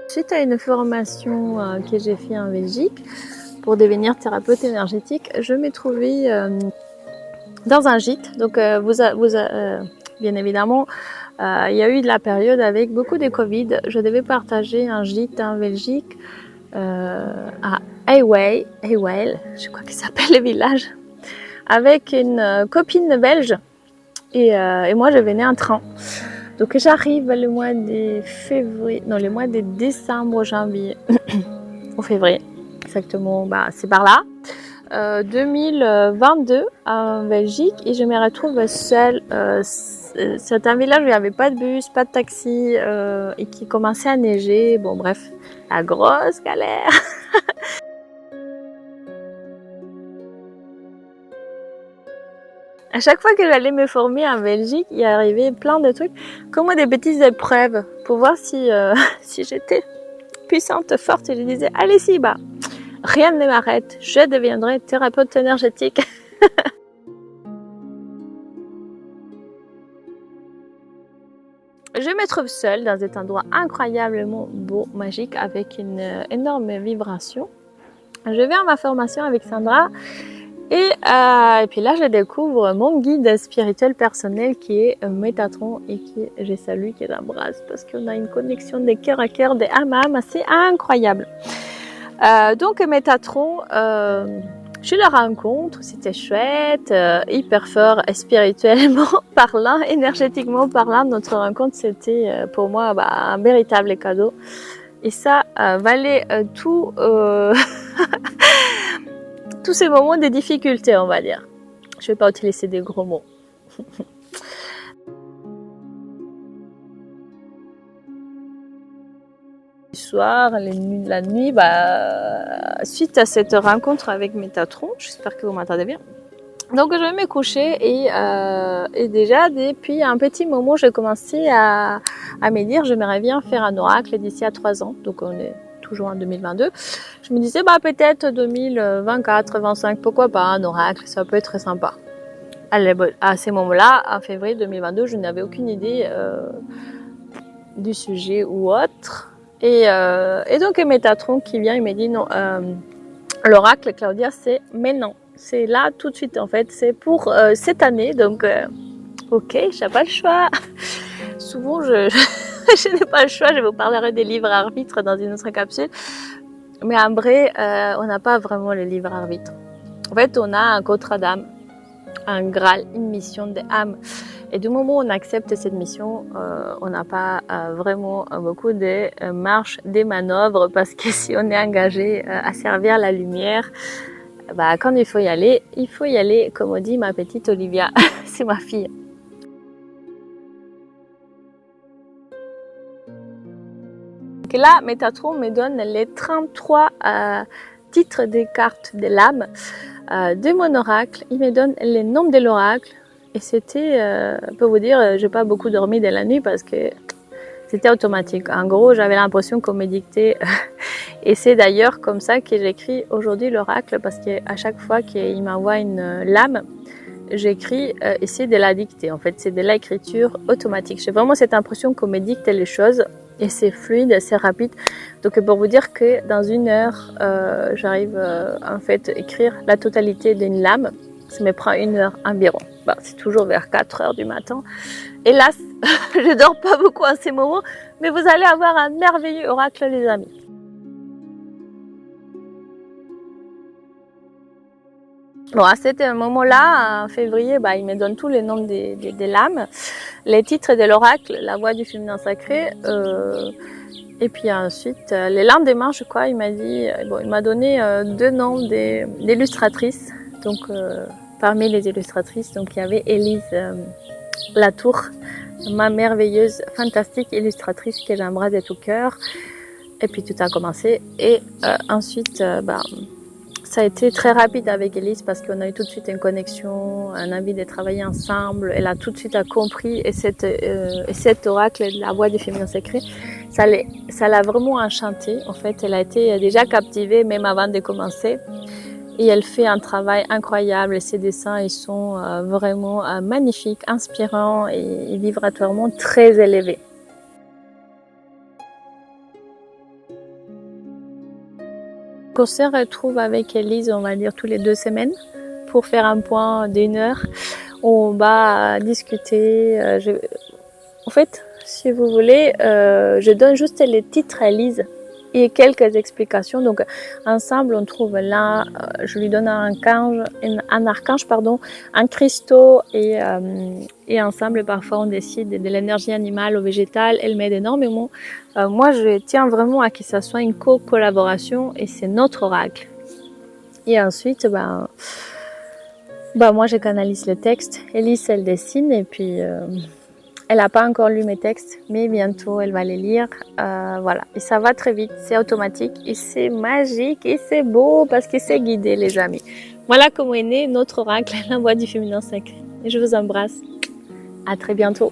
Suite à une formation que j'ai fait en Belgique pour devenir thérapeute énergétique, je m'ai trouvée dans un gîte. Donc, bien évidemment, il y a eu de la période avec beaucoup de Covid. Je devais partager un gîte en Belgique à Hayway, je crois qu'il s'appelle le village, avec une copine belge et moi je venais en train. Donc j'arrive le mois de février, non le mois de décembre, janvier, au février, exactement, c'est par là, 2022 en Belgique et je me retrouve seule. C'est un village où il n'y avait pas de bus, pas de taxi et qui commençait à neiger. Bon bref, la grosse galère. À chaque fois que j'allais me former en Belgique, il arrivait plein de trucs, comme des petites épreuves, pour voir si, si j'étais puissante, forte. Et je disais, allez-y, rien ne m'arrête, je deviendrai thérapeute énergétique. Je me trouve seule dans cet endroit incroyablement beau, magique, avec une énorme vibration. Je vais à ma formation avec Sandra. Et puis là, je découvre mon guide spirituel personnel qui est Métatron et qui je salue, qui l'embrasse parce qu'on a une connexion de cœur à cœur, de âme à âme assez incroyable. Donc Métatron, je le rencontre, c'était chouette, hyper fort spirituellement parlant, énergétiquement parlant. Notre rencontre, c'était pour moi un véritable cadeau. Et ça valait tout... tous ces moments de difficulté, on va dire. Je ne vais pas utiliser des gros mots. Le soir, la nuit, suite à cette rencontre avec Métatron, j'espère que vous m'entendez bien. Donc je vais me coucher et déjà depuis un petit moment, j'ai commencé à me dire j'aimerais bien faire un oracle d'ici à 3 ans. Donc on est toujours en 2022. Je me disais peut-être 2024, 2025, pourquoi pas un oracle, ça peut être très sympa. À ces moments-là, en février 2022, je n'avais aucune idée du sujet ou autre. Et donc Métatron qui vient, il me dit non, l'oracle Claudia, c'est maintenant. C'est là tout de suite en fait, c'est pour cette année, donc ok, je n'ai pas le choix. Souvent je n'ai pas le choix, je vous parlerai des livres arbitres dans une autre capsule. Mais en vrai, on n'a pas vraiment le livre arbitre. En fait, on a un contrat d'âme, un Graal, une mission d'âme. Et du moment où on accepte cette mission, on n'a pas vraiment beaucoup de marge, des manœuvres, parce que si on est engagé à servir la lumière, quand il faut y aller, comme on dit ma petite Olivia, c'est ma fille. Donc là, Métatron me donne les 33 titres des cartes de l'âme de mon oracle. Il me donne les noms de l'oracle. Et c'était, pour vous dire, j'ai pas beaucoup dormi de la nuit parce que c'était automatique. En gros, j'avais l'impression qu'on me dictait. Et c'est d'ailleurs comme ça que j'écris aujourd'hui l'oracle, parce qu'à chaque fois qu'il m'envoie une lame, j'écris et c'est de la dictée. En fait, c'est de l'écriture automatique. J'ai vraiment cette impression qu'on me dicte les choses et c'est fluide, c'est rapide. Donc pour vous dire que dans 1 heure, j'arrive en fait à écrire la totalité d'une lame. Ça me prend 1 heure environ. C'est toujours vers 4 heures du matin. Hélas, je dors pas beaucoup à ces moments, mais vous allez avoir un merveilleux oracle, les amis. Bon, à ce moment-là, en février, il me donne tous les noms des lames, les titres de l'oracle, la voix du féminin sacré, et puis ensuite, le lendemain, je crois, il m'a dit, il m'a donné 2 noms d'illustratrices. Donc, parmi les illustratrices, donc il y avait Élise Latour, ma merveilleuse, fantastique illustratrice que j'embrasse de tout cœur. Et puis tout a commencé. Et ensuite, ça a été très rapide avec Élise parce qu'on a eu tout de suite une connexion, un envie de travailler ensemble. Elle a tout de suite compris et cet oracle, la voix du féminin sacré, ça l'a vraiment enchantée. En fait, elle a été déjà captivée même avant de commencer. Et elle fait un travail incroyable. Ses dessins, ils sont vraiment magnifiques, inspirants et vibratoirement très élevés. on se retrouve avec Elise, on va dire, tous les 2 semaines pour faire un point d'1 heure. On va discuter. En fait, si vous voulez, je donne juste les titres à Elise et quelques explications. Donc, ensemble, on trouve là, je lui donne un archange, un cristaux et ensemble, parfois, on décide de l'énergie animale ou végétale. Elle m'aide énormément. Moi, je tiens vraiment à que ça soit une collaboration et c'est notre oracle. Et ensuite, moi, je canalise le texte. Elise, elle dessine et puis... elle n'a pas encore lu mes textes, mais bientôt elle va les lire. Voilà, et ça va très vite, c'est automatique et c'est magique et c'est beau parce que c'est guidé, les amis. Voilà comment est né notre oracle, la voix du féminin sacré. Et je vous embrasse. À très bientôt.